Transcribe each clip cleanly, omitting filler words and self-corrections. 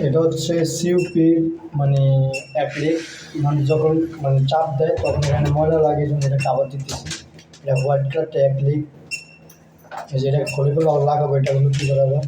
এটা হচ্ছে সিইউপি মানে অ্যাপ্লিক, মানে যখন মানে চাপ দেয় তখন এখানে ময়লা লাগে, জন্য এটা কাভার দিতেছি। এটা হোয়াইট কালারটা অ্যাপ্লিক, যেটা খুলে খুলে আবার লাগাবো। এটা হলো কী করা যায়,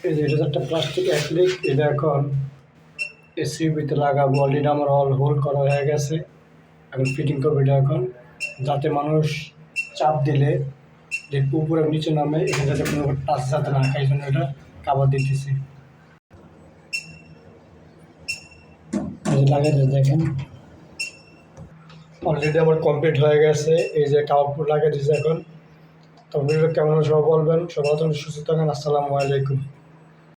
এই যে এটা একটা প্লাস্টিক অ্যাপ্লিক। এটা এখন এসইউপিতে লাগাবো। অলরেডি আমার হোল করা হয়ে গেছে, এখন ফিটিং করবো এটা এখন, যাতে মানুষ চাপ দিলে যে উপরে নিচে নামে, এখানে যাতে কোনো টাচ যাতে না খায়, এই জন্য এটা কাভার দিতেছি। লাগাই দেখেন অলরেডি আমার কমপ্লিট হয়ে গেছে। এই যে কাভার লাগিয়ে দিয়েছে এখন। তো ভিডিও কেমন সবাই বলবেন। সবাই সুস্থ থাকেন। আসসালামু আলাইকুম।